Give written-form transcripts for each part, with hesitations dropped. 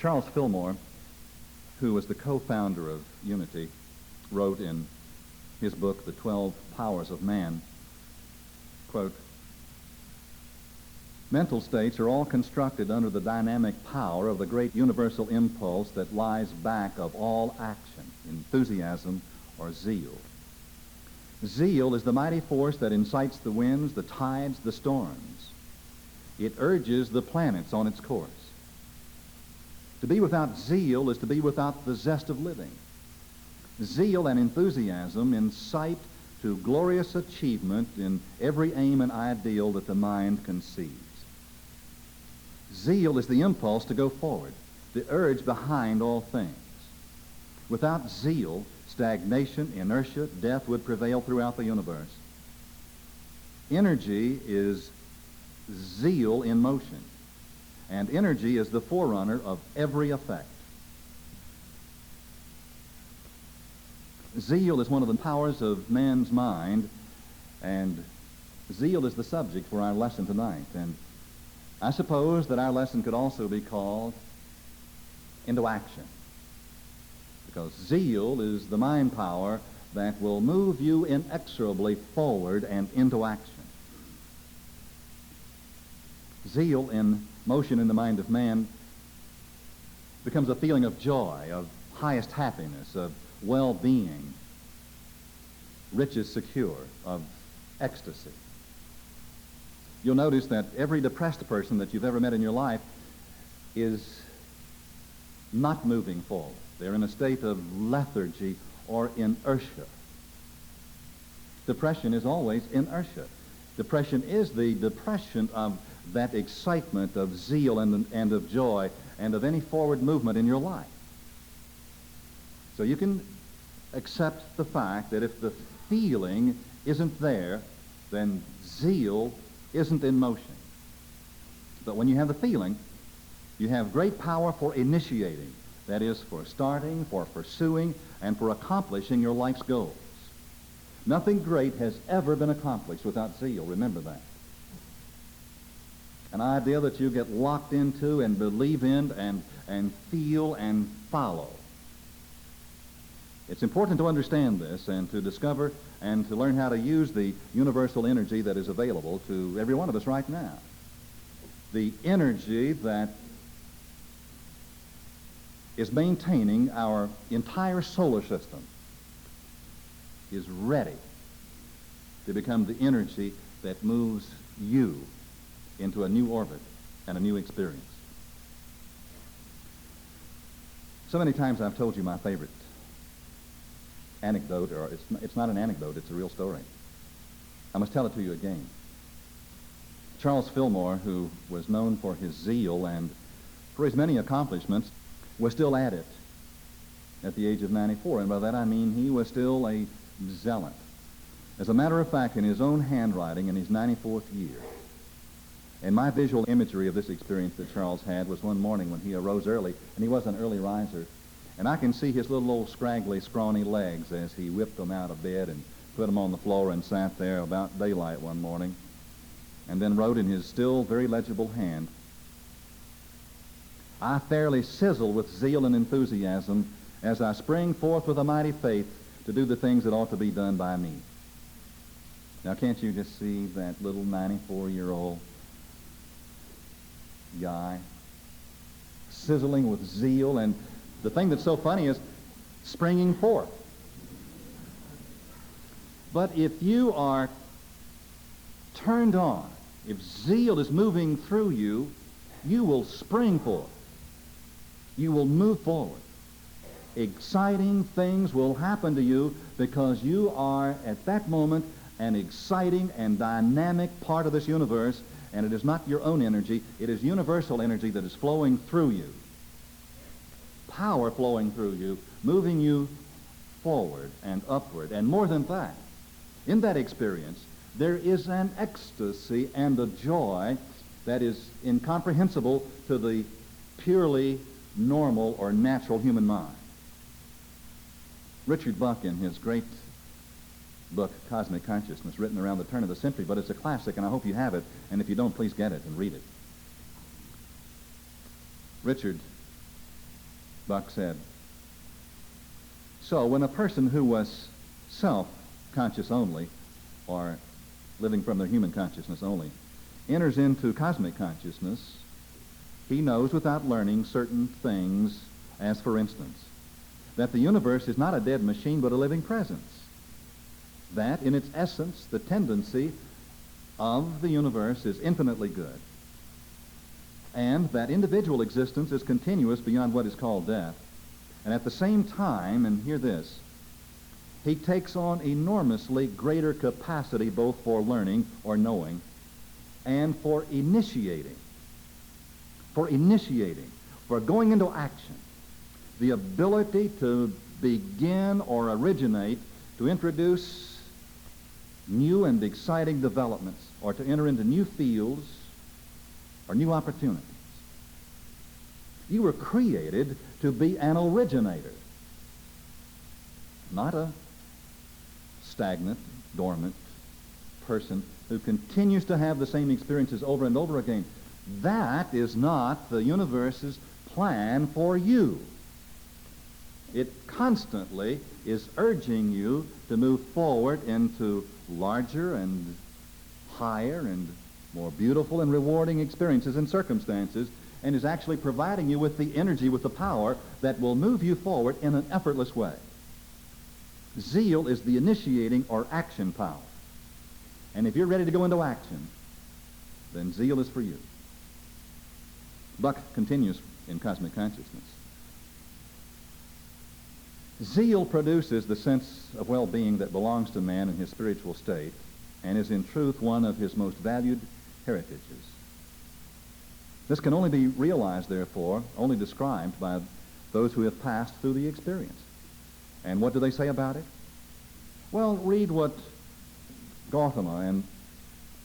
Charles Fillmore, who was the co-founder of Unity, wrote in his book, The 12 Powers of Man, quote, "Mental states are all constructed under the dynamic power of the great universal impulse that lies back of all action, enthusiasm or zeal. Zeal is the mighty force that incites the winds, the tides, the storms. It urges the planets on its course. To be without zeal is to be without the zest of living. Zeal and enthusiasm incite to glorious achievement in every aim and ideal that the mind conceives. Zeal is the impulse to go forward, the urge behind all things. Without zeal, stagnation, inertia, death would prevail throughout the universe. Energy is zeal in motion, and energy is the forerunner of every effect. Zeal is one of the powers of man's mind, and zeal is the subject for our lesson tonight. And I suppose that our lesson could also be called Into Action, because zeal is the mind power that will move you inexorably forward and into action. Zeal in motion in the mind of man becomes a feeling of joy, of highest happiness, of well-being, riches secure, of ecstasy. You'll notice that every depressed person that you've ever met in your life is not moving forward. They're in a state of lethargy or inertia. Depression is always inertia. Depression is the depression of that excitement of zeal and of joy and of any forward movement in your life. So you can accept the fact that if the feeling isn't there, then zeal isn't in motion. But when you have the feeling, you have great power for initiating. That is, for starting, for pursuing, and for accomplishing your life's goals. Nothing great has ever been accomplished without zeal. Remember that. An idea that you get locked into and believe in and feel and follow. It's important to understand this and to discover and to learn how to use the universal energy that is available to every one of us right now. The energy that is maintaining our entire solar system is ready to become the energy that moves you into a new orbit and a new experience. So many times I've told you my favorite anecdote, or it's not an anecdote, it's a real story. I must tell it to you again. Charles Fillmore, who was known for his zeal and for his many accomplishments, was still at it at the age of 94, and by that I mean he was still a zealot. As a matter of fact, in his own handwriting in his 94th year, and my visual imagery of this experience that Charles had was one morning when he arose early, and he was an early riser, and I can see his little old scraggly, scrawny legs as he whipped them out of bed and put them on the floor and sat there about daylight one morning, and then wrote in his still very legible hand, "I fairly sizzle with zeal and enthusiasm as I spring forth with a mighty faith to do the things that ought to be done by me." Now, can't you just see that little 94-year-old guy sizzling with zeal? And the thing that's so funny is springing forth. But if you are turned on, if zeal is moving through you, you will spring forth. You will move forward. Exciting things will happen to you because you are, at that moment, an exciting and dynamic part of this universe, and it is not your own energy, it is universal energy that is flowing through you. Power flowing through you, moving you forward and upward. And more than that, in that experience, there is an ecstasy and a joy that is incomprehensible to the purely normal or natural human mind. Richard Buck, in his great book, Cosmic Consciousness, written around the turn of the century, but it's a classic, and I hope you have it, and if you don't, please get it and read it. Richard Buck said. So when a person who was self-conscious only, or living from their human consciousness only, enters into cosmic consciousness, he knows without learning certain things, as for instance, that the universe is not a dead machine but a living presence. That, in its essence, the tendency of the universe is infinitely good, and that individual existence is continuous beyond what is called death. And at the same time, and hear this, he takes on enormously greater capacity both for learning or knowing and for initiating, for going into action, the ability to begin or originate, to introduce new and exciting developments, or to enter into new fields or new opportunities. You were created to be an originator, not a stagnant, dormant person who continues to have the same experiences over and over again. That is not the universe's plan for you. It constantly is urging you to move forward into larger and higher and more beautiful and rewarding experiences and circumstances, and is actually providing you with the energy, with the power that will move you forward in an effortless way. Zeal is the initiating or action power. And if you're ready to go into action, then zeal is for you. Buck continues in Cosmic Consciousness. Zeal produces the sense of well-being that belongs to man in his spiritual state and is in truth one of his most valued heritages. This can only be realized, therefore, only described by those who have passed through the experience. And what do they say about it? Well, read what Gautama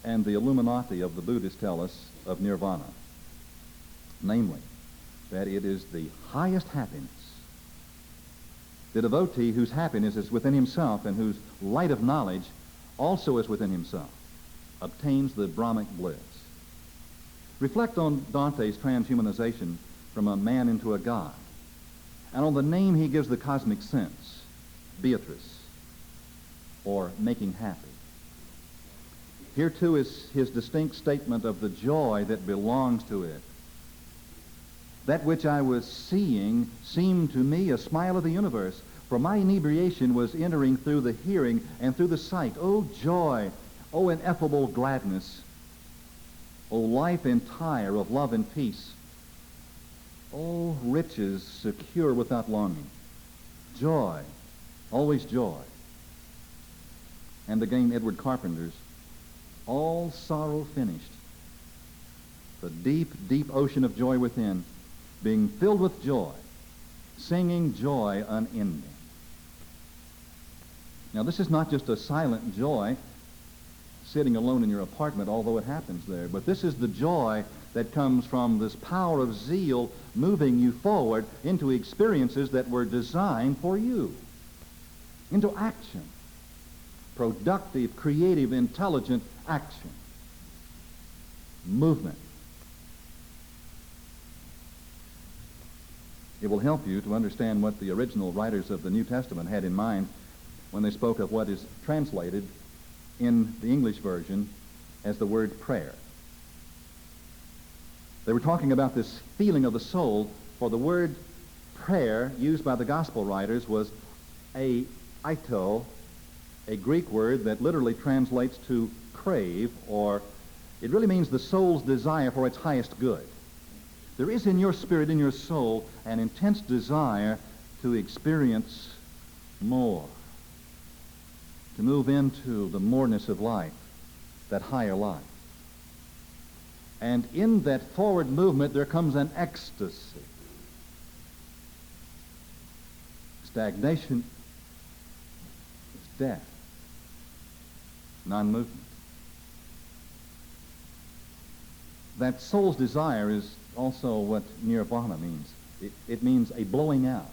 and the Illuminati of the Buddhists tell us of nirvana. Namely, that it is the highest happiness. The devotee whose happiness is within himself and whose light of knowledge also is within himself obtains the Brahmic bliss. Reflect on Dante's transhumanization from a man into a god, and on the name he gives the cosmic sense, Beatrice, or making happy. Here too is his distinct statement of the joy that belongs to it. That which I was seeing seemed to me a smile of the universe, for my inebriation was entering through the hearing and through the sight. Oh joy, oh ineffable gladness, oh life entire of love and peace, oh riches secure without longing. Joy, always joy. And again, Edward Carpenter's, all sorrow finished. The deep, deep ocean of joy within, being filled with joy, singing joy unending. Now, this is not just a silent joy sitting alone in your apartment, although it happens there, but this is the joy that comes from this power of zeal moving you forward into experiences that were designed for you, into action, productive, creative, intelligent action, movement. It will help you to understand what the original writers of the New Testament had in mind when they spoke of what is translated in the English version as the word prayer. They were talking about this feeling of the soul, for the word prayer used by the gospel writers was aito, a Greek word that literally translates to crave, or it really means the soul's desire for its highest good. There is in your spirit, in your soul, an intense desire to experience more, to move into the moreness of life, that higher life. And in that forward movement, there comes an ecstasy. Stagnation is death, non-movement. That soul's desire is also what nirvana means. It means a blowing out,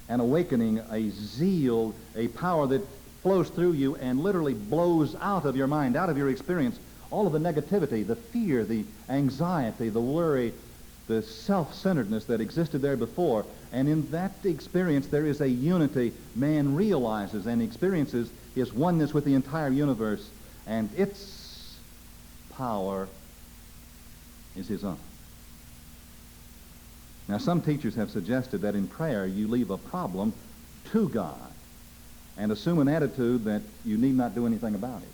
an awakening, a zeal, a power that flows through you and literally blows out of your mind, out of your experience, all of the negativity, the fear, the anxiety, the worry, the self-centeredness that existed there before. And in that experience, there is a unity man realizes and experiences his oneness with the entire universe, and its power is his own. Now, some teachers have suggested that in prayer you leave a problem to God and assume an attitude that you need not do anything about it.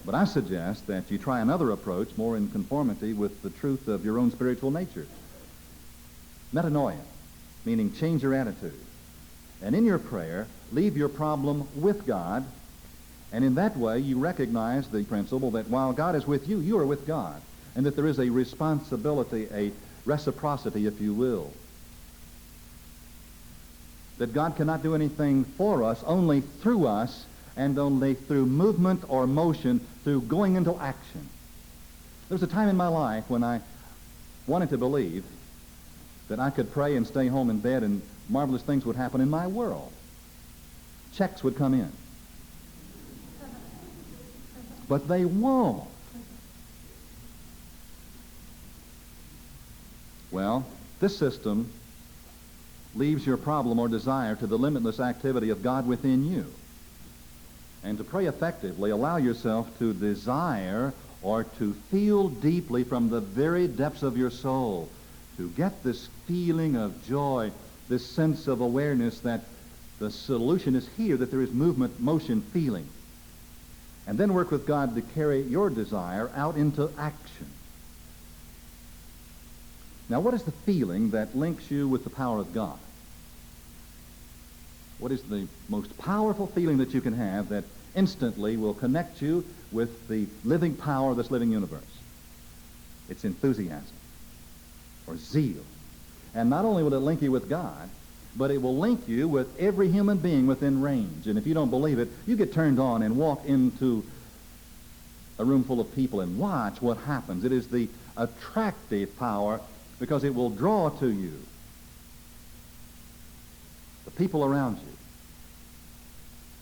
But I suggest that you try another approach more in conformity with the truth of your own spiritual nature. Metanoia, meaning change your attitude. And in your prayer, leave your problem with God, and in that way you recognize the principle that while God is with you, you are with God, and that there is a responsibility, a reciprocity, if you will. That God cannot do anything for us, only through us, and only through movement or motion, through going into action. There was a time in my life when I wanted to believe that I could pray and stay home in bed and marvelous things would happen in my world. Checks would come in. But they won't. Well, this system leaves your problem or desire to the limitless activity of God within you. And to pray effectively, allow yourself to desire or to feel deeply from the very depths of your soul, to get this feeling of joy, this sense of awareness that the solution is here, that there is movement, motion, feeling. And then work with God to carry your desire out into action. Now, what is the feeling that links you with the power of God? What is the most powerful feeling that you can have that instantly will connect you with the living power of this living universe? It's enthusiasm or zeal. And not only will it link you with God, but it will link you with every human being within range. And if you don't believe it, you get turned on and walk into a room full of people and watch what happens. It is the attractive power because it will draw to you the people around you.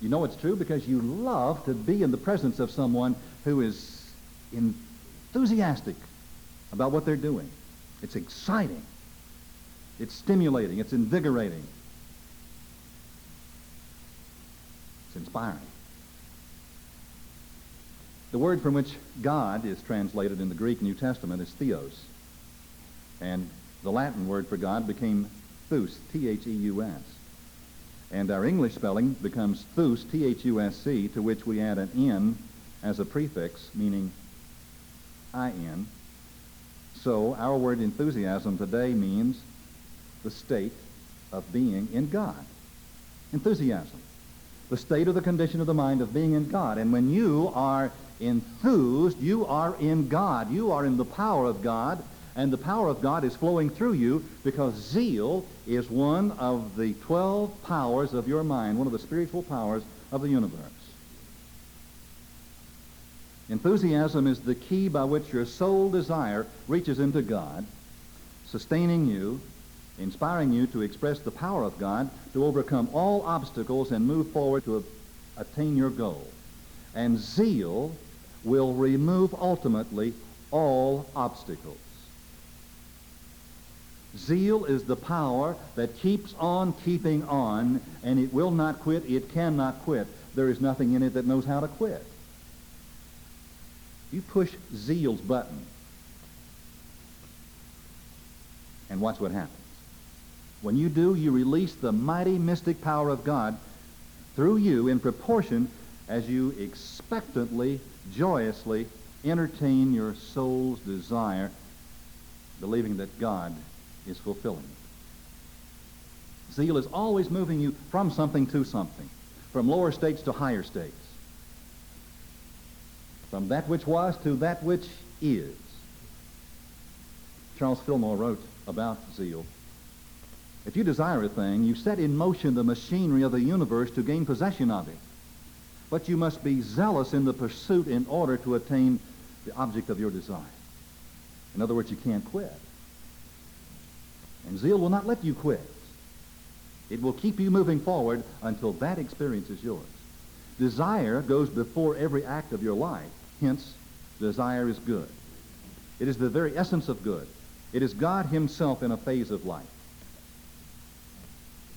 You know it's true because you love to be in the presence of someone who is enthusiastic about what they're doing. It's exciting. It's stimulating. It's invigorating. It's inspiring. The word from which God is translated in the Greek New Testament is theos. And the Latin word for God became thus, T-H-E-U-S. And our English spelling becomes thus, T-H-U-S-C, to which we add an N as a prefix, meaning I-N. So our word enthusiasm today means the state of being in God. Enthusiasm. The state or the condition of the mind of being in God. And when you are enthused, you are in God. You are in the power of God. And the power of God is flowing through you because zeal is one of the 12 powers of your mind, one of the spiritual powers of the universe. Enthusiasm is the key by which your soul desire reaches into God, sustaining you, inspiring you to express the power of God, to overcome all obstacles and move forward to attain your goal. And zeal will remove ultimately all obstacles. Zeal is the power that keeps on keeping on, and it will not quit. It cannot quit. There is nothing in it that knows how to quit. You push zeal's button, and watch what happens. When you do, you release the mighty mystic power of God through you in proportion as you expectantly, joyously entertain your soul's desire, believing that God is fulfilling it. Zeal is always moving you from something to something, from lower states to higher states, from that which was to that which is. Charles Fillmore wrote about zeal. If you desire a thing, you set in motion the machinery of the universe to gain possession of it. But you must be zealous in the pursuit in order to attain the object of your desire. In other words, you can't quit. And zeal will not let you quit. It will keep you moving forward until that experience is yours. Desire goes before every act of your life. Hence, desire is good. It is the very essence of good. It is God himself in a phase of life.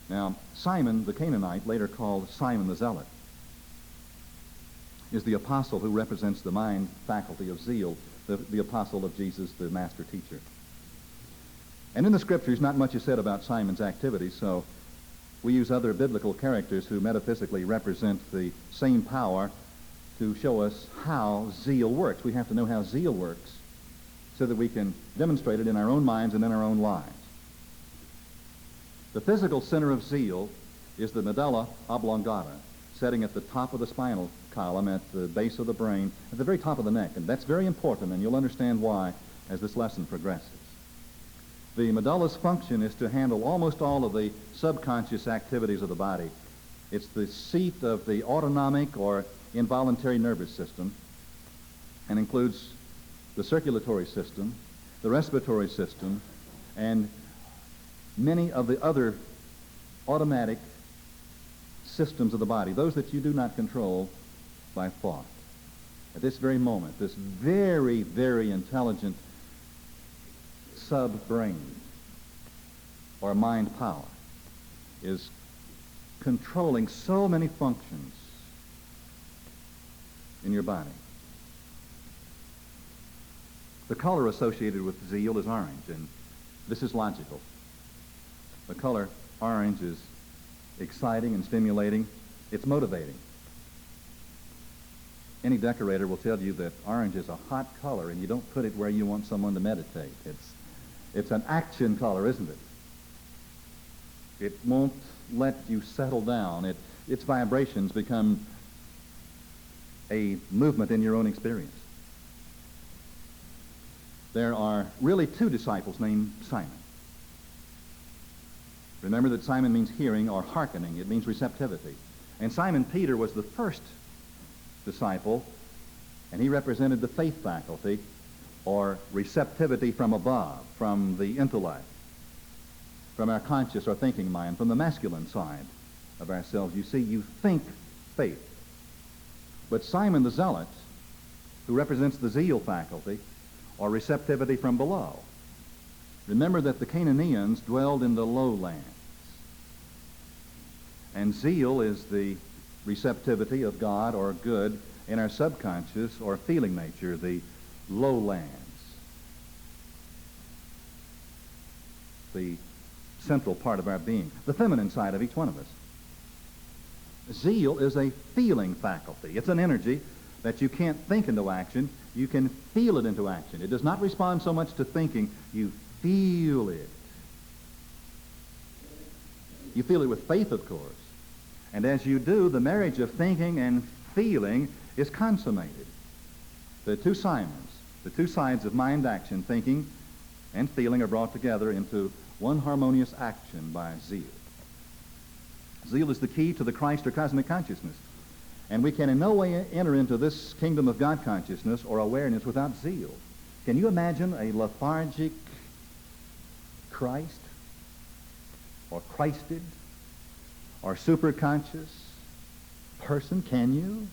Now, Simon the Canaanite, later called Simon the Zealot, is the apostle who represents the mind faculty of zeal, the apostle of Jesus, the master teacher. And in the Scriptures, not much is said about Simon's activities, so we use other biblical characters who metaphysically represent the same power to show us how zeal works. We have to know how zeal works so that we can demonstrate it in our own minds and in our own lives. The physical center of zeal is the medulla oblongata, setting at the top of the spinal column, at the base of the brain, at the very top of the neck. And that's very important, and you'll understand why as this lesson progresses. The medulla's function is to handle almost all of the subconscious activities of the body. It's the seat of the autonomic or involuntary nervous system and includes the circulatory system, the respiratory system, and many of the other automatic systems of the body, those that you do not control by thought. At this very moment, this very, very intelligent sub-brain or mind power is controlling so many functions in your body. The color associated with zeal is orange, and this is logical. The color orange is exciting and stimulating. It's motivating. Any decorator will tell you that orange is a hot color, and you don't put it where you want someone to meditate. It's an action color, isn't it? It won't let you settle down. Its vibrations become a movement in your own experience. There are really two disciples named Simon. Remember that Simon means hearing or hearkening. It means receptivity. And Simon Peter was the first disciple, and he represented the faith faculty or receptivity from above, from the intellect, from our conscious or thinking mind, from the masculine side of ourselves. You see, you think faith. But Simon the Zealot, who represents the zeal faculty or receptivity from below. Remember that the Canaanians dwelled in the lowlands. And zeal is the receptivity of God or good in our subconscious or feeling nature, the lowlands. The central part of our being, the feminine side of each one of us. Zeal is a feeling faculty. It's an energy that you can't think into action. You can feel it into action. It does not respond so much to thinking. You feel it. You feel it with faith, of course. And as you do, the marriage of thinking and feeling is consummated. The two Simons, the two sides of mind action, thinking and feeling, are brought together into one harmonious action by zeal. Zeal is the key to the Christ or cosmic consciousness. And we can in no way enter into this kingdom of God consciousness or awareness without zeal. Can you imagine a lethargic Christ or Christed or superconscious person? Can you?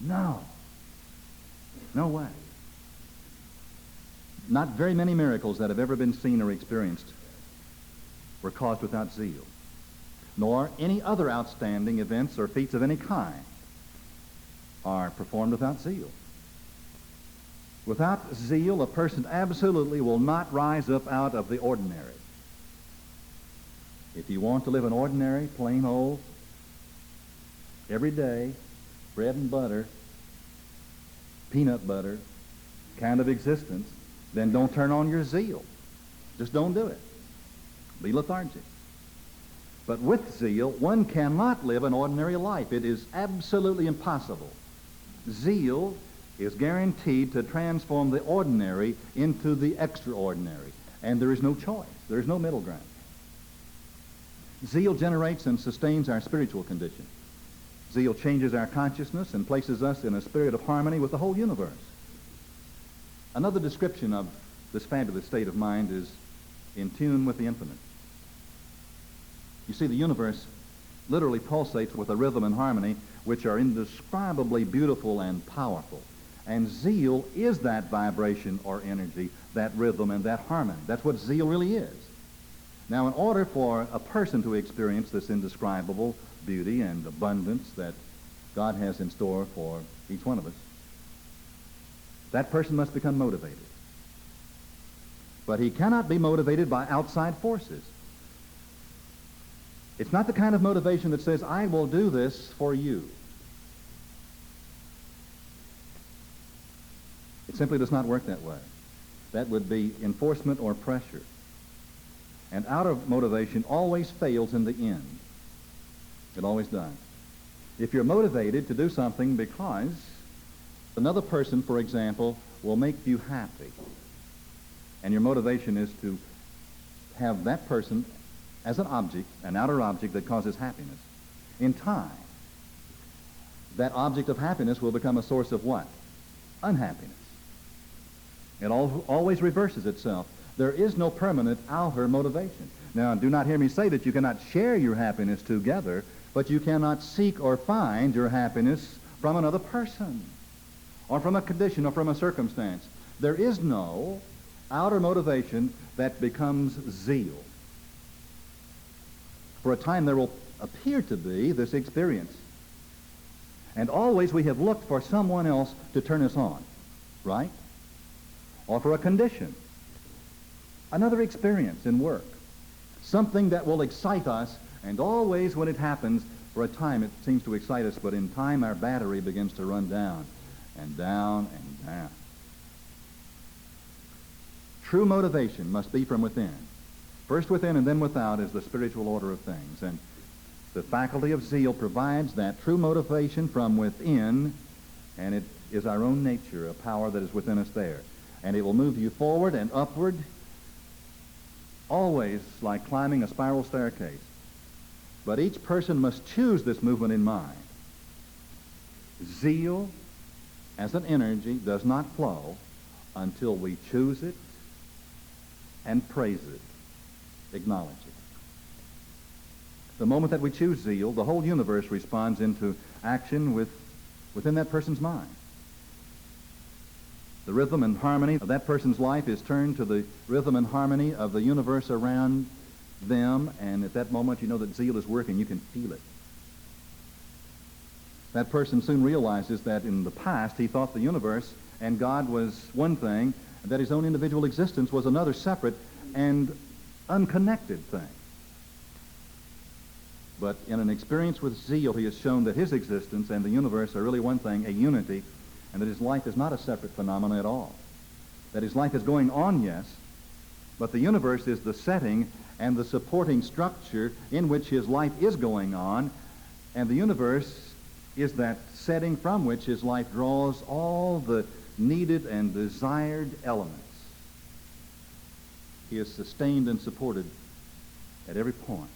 No. No way. Not very many miracles that have ever been seen or experienced were caused without zeal, nor any other outstanding events or feats of any kind are performed without zeal. Without zeal, a person absolutely will not rise up out of the ordinary. If you want to live an ordinary, plain old, everyday, bread and butter, peanut butter kind of existence, then don't turn on your zeal. Just don't do it. Be lethargic. But with zeal, one cannot live an ordinary life. It is absolutely impossible. Zeal is guaranteed to transform the ordinary into the extraordinary. And there is no choice. There is no middle ground. Zeal generates and sustains our spiritual condition. Zeal changes our consciousness and places us in a spirit of harmony with the whole universe. Another description of this fabulous state of mind is in tune with the infinite. You see, the universe literally pulsates with a rhythm and harmony which are indescribably beautiful and powerful. And zeal is that vibration or energy that rhythm and that harmony. That's what zeal really is. Now, in order for a person to experience this indescribable beauty and abundance that God has in store for each one of us, that person must become motivated. But he cannot be motivated by outside forces. It's not the kind of motivation that says, I will do this for you. It simply does not work that way. That would be enforcement or pressure. And outer motivation always fails in the end. It always does. If you're motivated to do something because another person, for example, will make you happy, and your motivation is to have that person as an object, an outer object that causes happiness, in time, that object of happiness will become a source of what? Unhappiness. It always reverses itself. There is no permanent outer motivation. Now, do not hear me say that you cannot share your happiness together, but you cannot seek or find your happiness from another person, or from a condition, or from a circumstance. There is no outer motivation that becomes zeal. For a time there will appear to be this experience. And always we have looked for someone else to turn us on, right? Or for a condition. Another experience in work. Something that will excite us, and always when it happens, for a time it seems to excite us, but in time our battery begins to run down and down and down. True motivation must be from within. First within and then without is the spiritual order of things. And the faculty of zeal provides that true motivation from within, and it is our own nature, a power that is within us there. And it will move you forward and upward, always like climbing a spiral staircase. But each person must choose this movement in mind. Zeal as an energy does not flow until we choose it and praise it, acknowledge it. The moment that we choose zeal, the whole universe responds into action within that person's mind. The rhythm and harmony of that person's life is turned to the rhythm and harmony of the universe around them, and at that moment you know that zeal is working. You can feel it. That person soon realizes that in the past he thought the universe and God was one thing, and that his own individual existence was another separate and unconnected thing. But in an experience with zeal, he has shown that his existence and the universe are really one thing, a unity, and that his life is not a separate phenomenon at all. That his life is going on, yes, but the universe is the setting and the supporting structure in which his life is going on, and the universe is that setting from which his life draws all the needed and desired elements. He is sustained and supported at every point.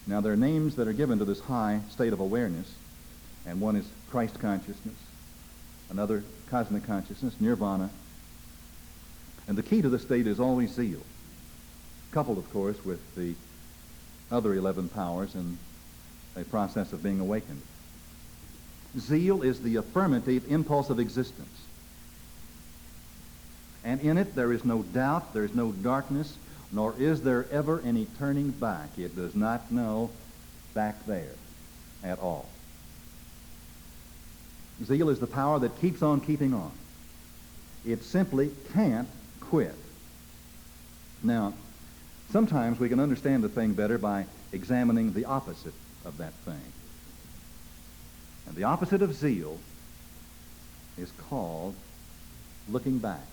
Now, there are names that are given to this high state of awareness, and one is Christ consciousness, another cosmic consciousness, nirvana, and the key to the state is always zeal, coupled, of course, with the other 11 powers and a process of being awakened. Zeal is the affirmative impulse of existence. And in it there is no doubt, there is no darkness, nor is there ever any turning back. It does not know back there at all. Zeal is the power that keeps on keeping on. It simply can't quit. Now, sometimes we can understand the thing better by examining the opposite of that thing. And the opposite of zeal is called looking back.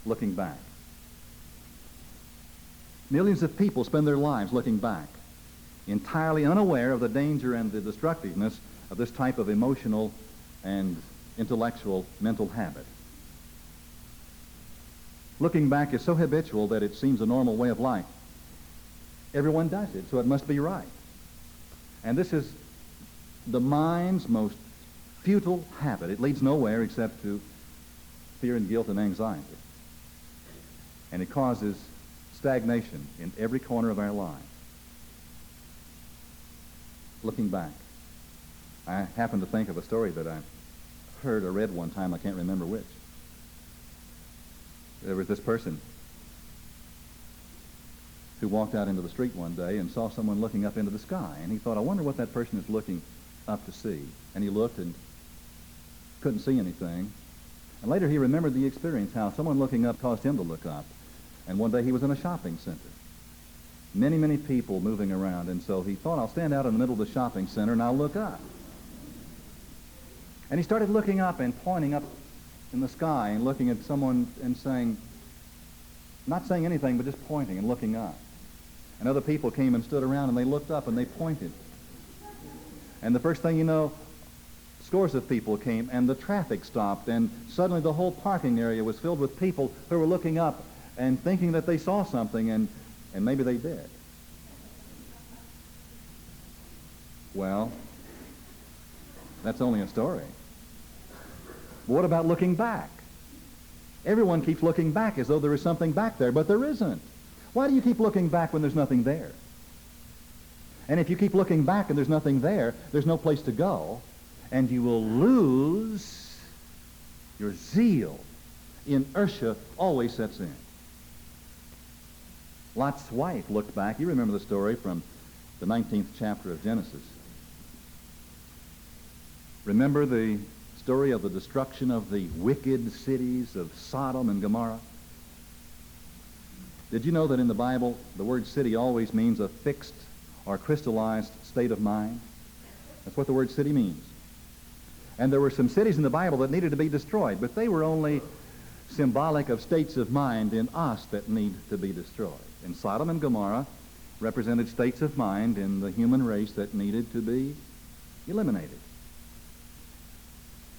Looking back. Millions of people spend their lives looking back, entirely unaware of the danger and the destructiveness of this type of emotional and intellectual mental habit. Looking back is so habitual that it seems a normal way of life. Everyone does it, so it must be right. And this is the mind's most futile habit. It leads nowhere except to fear and guilt and anxiety. And it causes stagnation in every corner of our lives. Looking back. I happen to think of a story that I heard or read one time, I can't remember which. There was this person who walked out into the street one day and saw someone looking up into the sky, and he thought, I wonder what that person is looking up to see. And he looked and couldn't see anything. And later he remembered the experience, how someone looking up caused him to look up. And one day he was in a shopping center. Many, many people moving around, and so he thought, I'll stand out in the middle of the shopping center and I'll look up. And he started looking up and pointing up in the sky and looking at someone and saying, not saying anything, but just pointing and looking up. And other people came and stood around and they looked up and they pointed. And the first thing you know, scores of people came and the traffic stopped, and suddenly the whole parking area was filled with people who were looking up and thinking that they saw something, and maybe they did. Well, that's only a story. But what about looking back? Everyone keeps looking back as though there is something back there, but there isn't. Why do you keep looking back when there's nothing there? And if you keep looking back and there's nothing there, there's no place to go, and you will lose your zeal. Inertia always sets in. Lot's wife looked back. You remember the story from the 19th chapter of Genesis. Remember the story of the destruction of the wicked cities of Sodom and Gomorrah? Did you know that in the Bible the word city always means a fixed or crystallized state of mind? That's what the word city means. And there were some cities in the Bible that needed to be destroyed, but they were only symbolic of states of mind in us that need to be destroyed. And Sodom and Gomorrah represented states of mind in the human race that needed to be eliminated.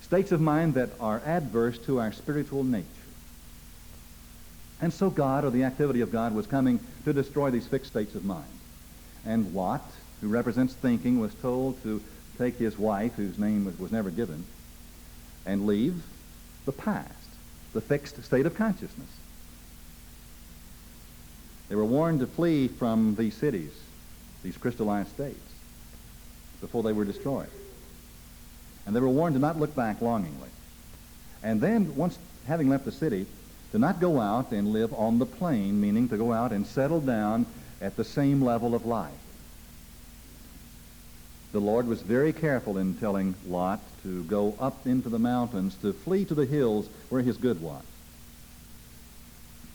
States of mind that are adverse to our spiritual nature. And so God, or the activity of God, was coming to destroy these fixed states of mind. And Lot, who represents thinking, was told to take his wife, whose name was never given, and leave the past, the fixed state of consciousness. They were warned to flee from these cities, these crystallized states, before they were destroyed. And they were warned to not look back longingly. And then, once having left the city, to not go out and live on the plain, meaning to go out and settle down at the same level of life. The Lord was very careful in telling Lot to go up into the mountains, to flee to the hills where his good was.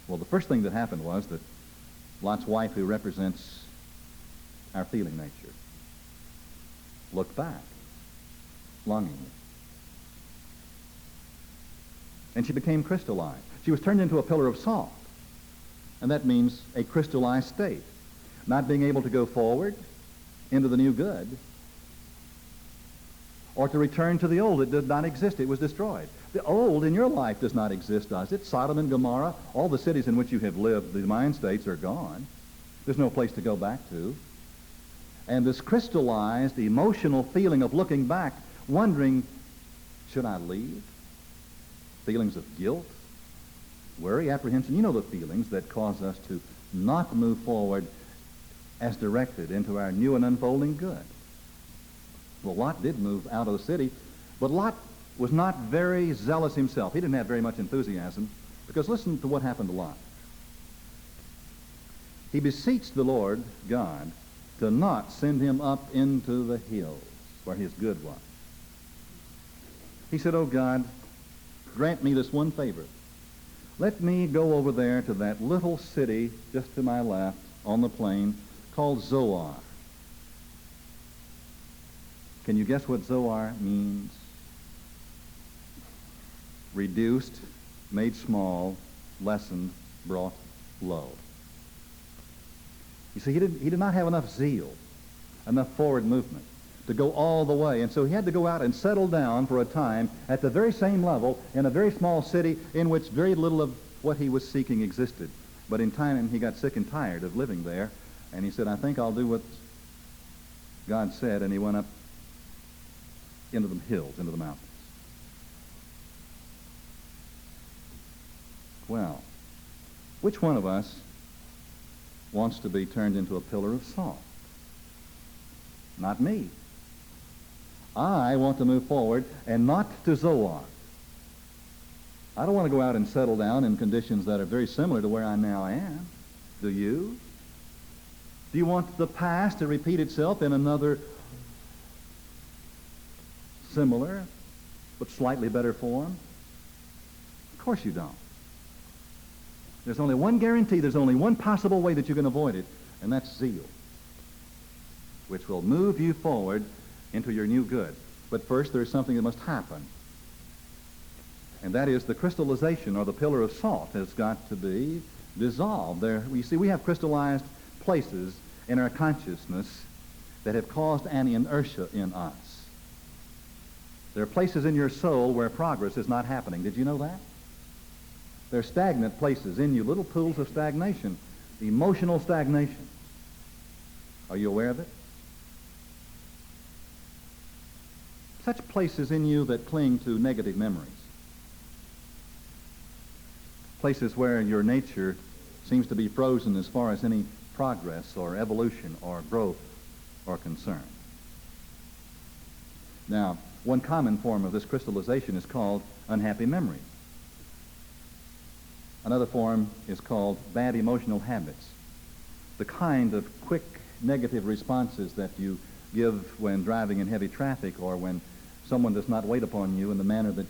Well, the first thing that happened was that Lot's wife, who represents our feeling nature, looked back longingly. And she became crystallized. She was turned into a pillar of salt. And that means a crystallized state. Not being able to go forward into the new good, or to return to the old. It did not exist. It was destroyed. The old in your life does not exist, does it? Sodom and Gomorrah, all the cities in which you have lived, the mind states are gone. There's no place to go back to. And this crystallized emotional feeling of looking back, wondering, should I leave? Feelings of guilt, worry, apprehension. You know the feelings that cause us to not move forward as directed into our new and unfolding good. Well, Lot did move out of the city, but Lot was not very zealous himself. He didn't have very much enthusiasm, because listen to what happened to Lot. He beseeched the Lord God to not send him up into the hills where his good was. He said, "Oh God, grant me this one favor. Let me go over there to that little city just to my left on the plain called Zoar." Can you guess what Zoar means? Reduced, made small, lessened, brought low. You see, he did not have enough zeal, enough forward movement to go all the way. And so he had to go out and settle down for a time at the very same level in a very small city in which very little of what he was seeking existed. But in time, he got sick and tired of living there, and he said, I think I'll do what God said, and he went up into the hills, into the mountains. Well, which one of us wants to be turned into a pillar of salt? Not me. I want to move forward, and not to Zoar. I don't want to go out and settle down in conditions that are very similar to where I now am. Do you? Do you want the past to repeat itself in another similar but slightly better form? Of course you don't. There's only one guarantee, there's only one possible way that you can avoid it, and that's zeal, which will move you forward into your new good. But first, there's something that must happen, and that is the crystallization, or the pillar of salt, has got to be dissolved. You see, we have crystallized places in our consciousness that have caused an inertia in us. There are places in your soul where progress is not happening. Did you know that? There are stagnant places in you, little pools of stagnation, emotional stagnation. Are you aware of it? Such places in you that cling to negative memories. Places where your nature seems to be frozen as far as any progress or evolution or growth or concern. Now, one common form of this crystallization is called unhappy memories. Another form is called bad emotional habits. The kind of quick negative responses that you give when driving in heavy traffic, or when someone does not wait upon you in the manner that,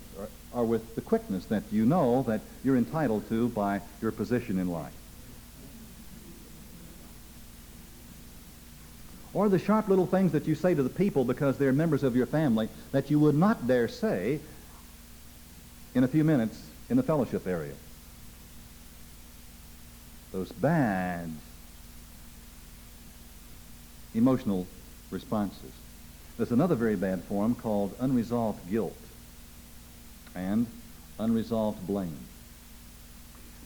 or with the quickness that you know that you're entitled to by your position in life. Or the sharp little things that you say to the people because they're members of your family that you would not dare say in a few minutes in the fellowship area. Those bad emotional responses. There's another very bad form called unresolved guilt and unresolved blame.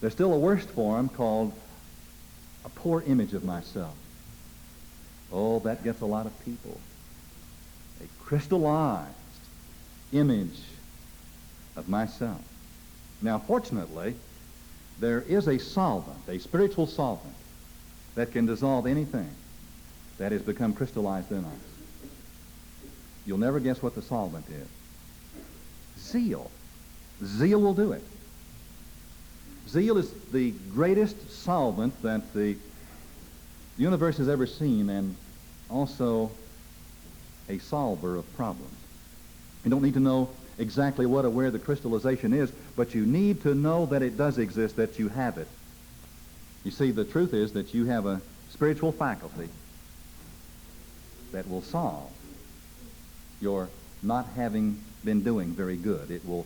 There's still a worse form called a poor image of myself. Oh, that gets a lot of people. A crystallized image of myself. Now, fortunately, there is a solvent, a spiritual solvent, that can dissolve anything that has become crystallized in us. You'll never guess what the solvent is. Zeal. Zeal will do it. Zeal is the greatest solvent that the universe has ever seen, and also a solver of problems. You don't need to know exactly what or where the crystallization is, but you need to know that it does exist, that you have it. You see, the truth is that you have a spiritual faculty that will solve your not having been doing very good. It will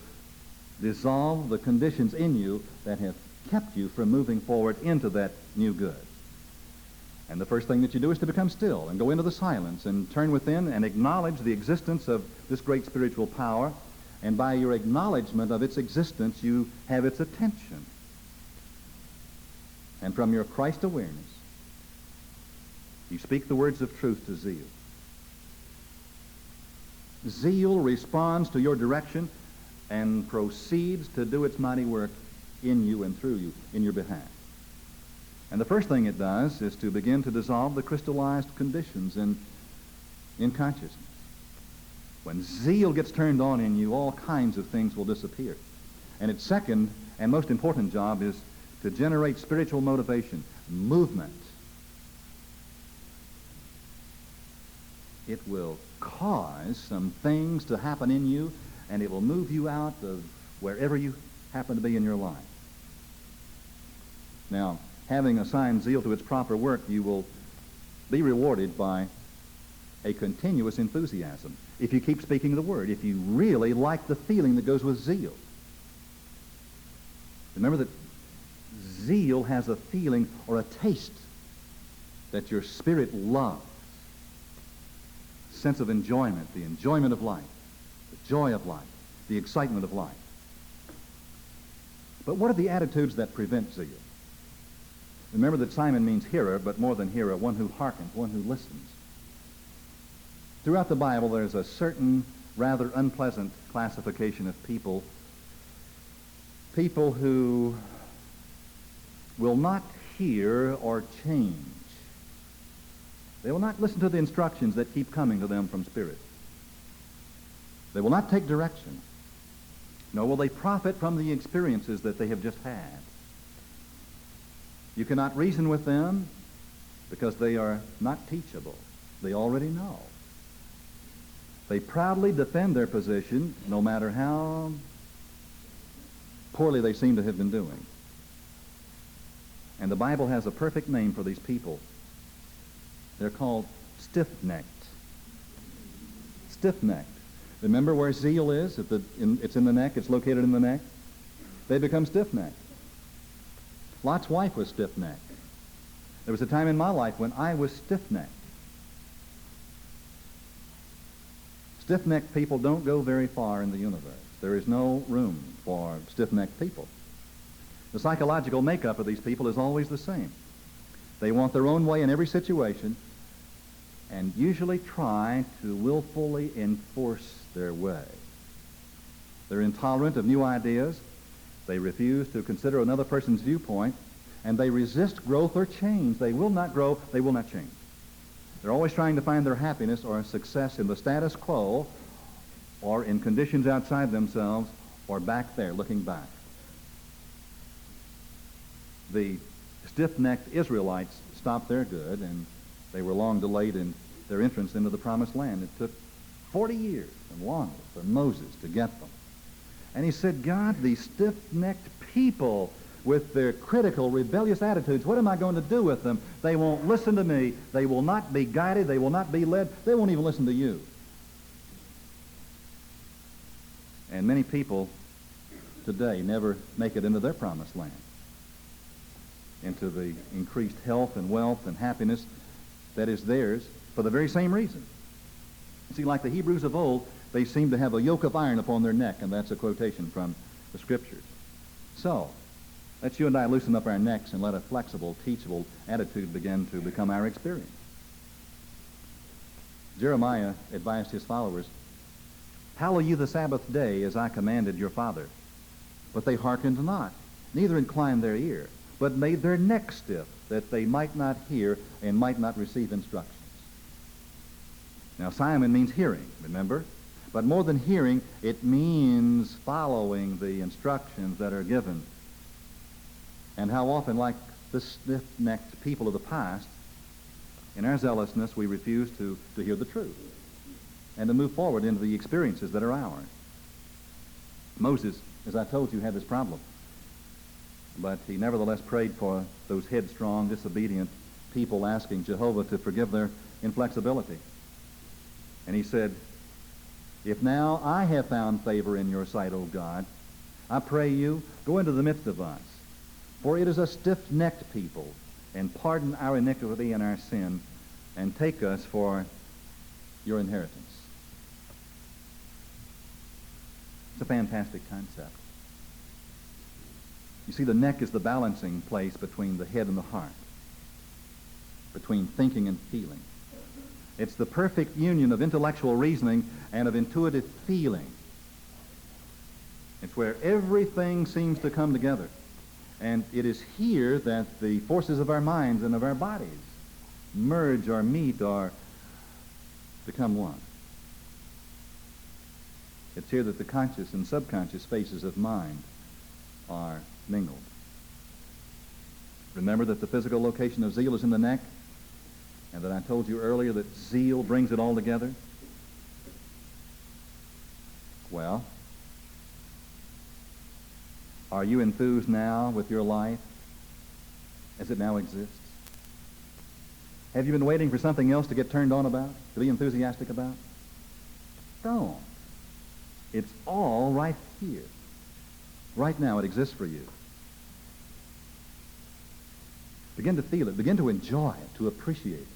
dissolve the conditions in you that have kept you from moving forward into that new good. And the first thing that you do is to become still and go into the silence and turn within and acknowledge the existence of this great spiritual power. And by your acknowledgement of its existence, you have its attention. And from your Christ awareness, you speak the words of truth to zeal. Zeal responds to your direction and proceeds to do its mighty work in you and through you, in your behalf. And the first thing it does is to begin to dissolve the crystallized conditions in consciousness. When zeal gets turned on in you, all kinds of things will disappear. And its second and most important job is to generate spiritual motivation, movement. It will cause some things to happen in you, and it will move you out of wherever you happen to be in your life. Now, having assigned zeal to its proper work, you will be rewarded by a continuous enthusiasm. If you keep speaking the word, if you really like the feeling that goes with zeal. Remember that zeal has a feeling or a taste that your spirit loves. Sense of enjoyment, the enjoyment of life, the joy of life, the excitement of life. But what are the attitudes that prevent zeal? Remember that Simon means hearer, but more than hearer, one who hearkens, one who listens. Throughout the Bible, there's a certain rather unpleasant classification of people who will not hear or change. They will not listen to the instructions that keep coming to them from Spirit. They will not take direction. nor will they profit from the experiences that they have just had. You cannot reason with them because they are not teachable. They already know. They proudly defend their position no matter how poorly they seem to have been doing. And the Bible has a perfect name for these people. They're called stiff-necked. Stiff-necked. Remember where zeal is? It's in the neck. It's located in the neck. They become stiff-necked. Lot's wife was stiff-necked. There was a time in my life when I was stiff-necked. Stiff-necked people don't go very far in the universe. There is no room for stiff-necked people. The psychological makeup of these people is always the same. They want their own way in every situation and usually try to willfully enforce their way. They're intolerant of new ideas. They refuse to consider another person's viewpoint, and they resist growth or change. They will not grow. They will not change. They're always trying to find their happiness or success in the status quo or in conditions outside themselves or back there, looking back. The stiff-necked Israelites stopped their good, and they were long delayed in their entrance into the Promised Land. It took 40 years and longer for Moses to get them. And he said, God, these stiff-necked people with their critical, rebellious attitudes, what am I going to do with them? They won't listen to me. They will not be guided. They will not be led. They won't even listen to you. And many people today never make it into their Promised Land, into the increased health and wealth and happiness that is theirs for the very same reason. See, like the Hebrews of old, they seem to have a yoke of iron upon their neck, and that's a quotation from the Scriptures. So, let you and I loosen up our necks and let a flexible, teachable attitude begin to become our experience. Jeremiah advised his followers, Hallow you the Sabbath day as I commanded your father. But they hearkened not, neither inclined their ear, but made their neck stiff, that they might not hear and might not receive instructions. Now, Simon means hearing, remember? But more than hearing, it means following the instructions that are given. And how often, like the stiff-necked people of the past, in our zealousness, we refuse to hear the truth and to move forward into the experiences that are ours. Moses, as I told you, had this problem. But he nevertheless prayed for those headstrong, disobedient people, asking Jehovah to forgive their inflexibility. And he said, If now I have found favor in your sight, O God, I pray you, go into the midst of us. For it is a stiff-necked people, and pardon our iniquity and our sin, and take us for your inheritance. It's a fantastic concept. You see, the neck is the balancing place between the head and the heart, between thinking and feeling. It's the perfect union of intellectual reasoning and of intuitive feeling. It's where everything seems to come together. And it is here that the forces of our minds and of our bodies merge or meet or become one. It's here that the conscious and subconscious phases of mind are mingled. Remember that the physical location of zeal is in the neck, and that I told you earlier that zeal brings it all together? Well, are you enthused now with your life as it now exists? Have you been waiting for something else to get turned on about, to be enthusiastic about? Don't. It's all right here. Right now it exists for you. Begin to feel it. Begin to enjoy it, to appreciate it.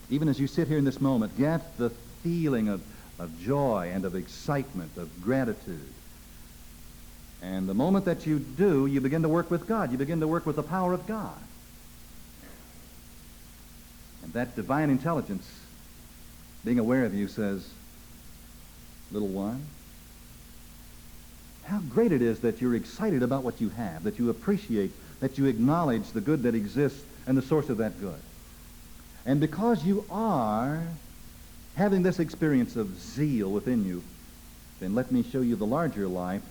Even as you sit here in this moment, get the feeling of joy and of excitement, of gratitude. And the moment that you do, you begin to work with God. You begin to work with the power of God. And that divine intelligence, being aware of you, says, little one, how great it is that you're excited about what you have, that you appreciate, that you acknowledge the good that exists and the source of that good. And because you are having this experience of zeal within you, then let me show you the larger life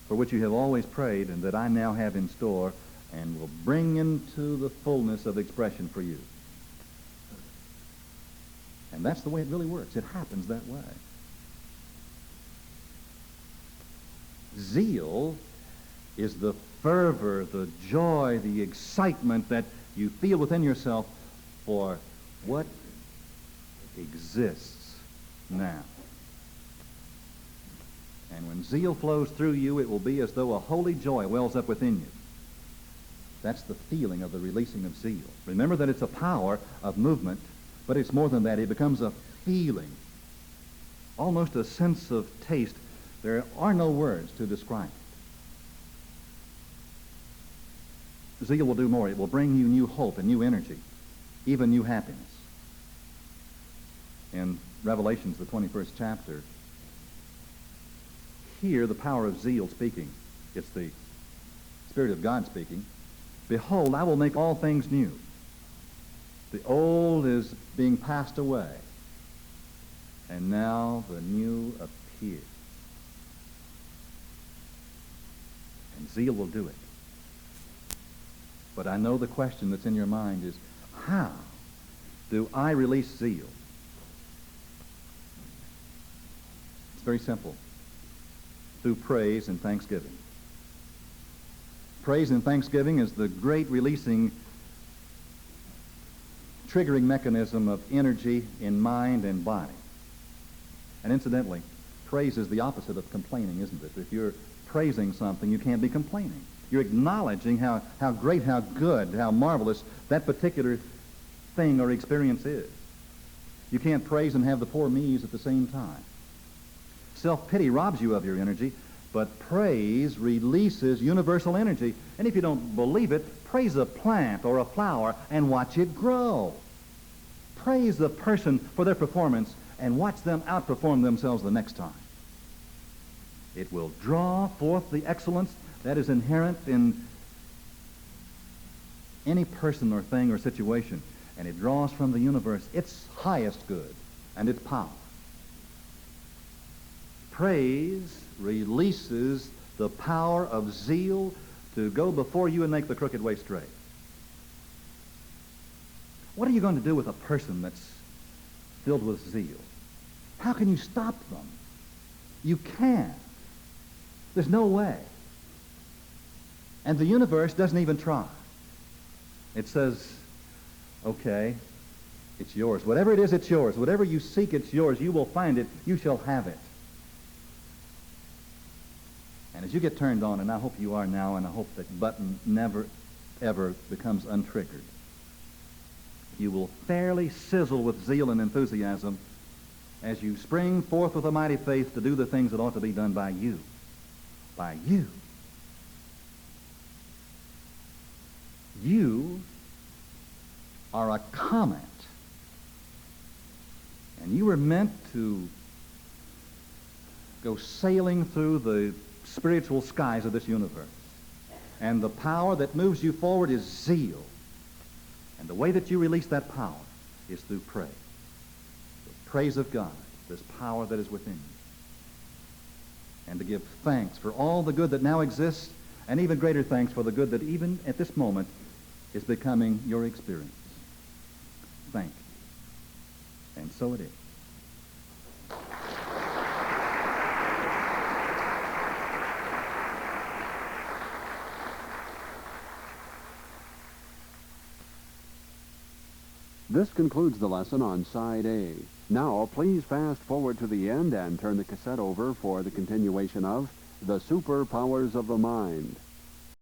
for which you have always prayed and that I now have in store and will bring into the fullness of expression for you. And that's the way it really works. It happens that way. Zeal is the fervor, the joy, the excitement that you feel within yourself for what exists now. And when zeal flows through you, it will be as though a holy joy wells up within you. That's the feeling of the releasing of zeal. Remember that it's a power of movement, but it's more than that. It becomes a feeling, almost a sense of taste. There are no words to describe it. Zeal will do more. It will bring you new hope and new energy, even new happiness. In Revelations, the 21st chapter, hear the power of zeal speaking. It's the Spirit of God speaking. Behold, I will make all things new. The old is being passed away, and now the new appears. And zeal will do it. But I know the question that's in your mind is, how do I release zeal? It's very simple. Through praise and thanksgiving. Praise and thanksgiving is the great releasing, triggering mechanism of energy in mind and body. And incidentally, praise is the opposite of complaining, isn't it? If you're praising something, you can't be complaining. You're acknowledging how great, how good, how marvelous that particular thing or experience is. You can't praise and have the poor me's at the same time. Self-pity robs you of your energy, but praise releases universal energy. And if you don't believe it, praise a plant or a flower and watch it grow. Praise the person for their performance and watch them outperform themselves the next time. It will draw forth the excellence that is inherent in any person or thing or situation, and it draws from the universe its highest good and its power. Praise releases the power of zeal to go before you and make the crooked way straight. What are you going to do with a person that's filled with zeal? How can you stop them? You can't. There's no way. And the universe doesn't even try. It says, okay, it's yours. Whatever it is, it's yours. Whatever you seek, it's yours. You will find it. You shall have it. And as you get turned on, and I hope you are now, and I hope that button never, ever becomes untriggered, you will fairly sizzle with zeal and enthusiasm as you spring forth with a mighty faith to do the things that ought to be done by you. By you. You are a comet. And you were meant to go sailing through the spiritual skies of this universe. And the power that moves you forward is zeal. And the way that you release that power is through praise. The praise of God, this power that is within you. And to give thanks for all the good that now exists, and even greater thanks for the good that even at this moment is becoming your experience. Thank you. And so it is. This concludes the lesson on Side A. Now, please fast forward to the end and turn the cassette over for the continuation of The Superpowers of the Mind.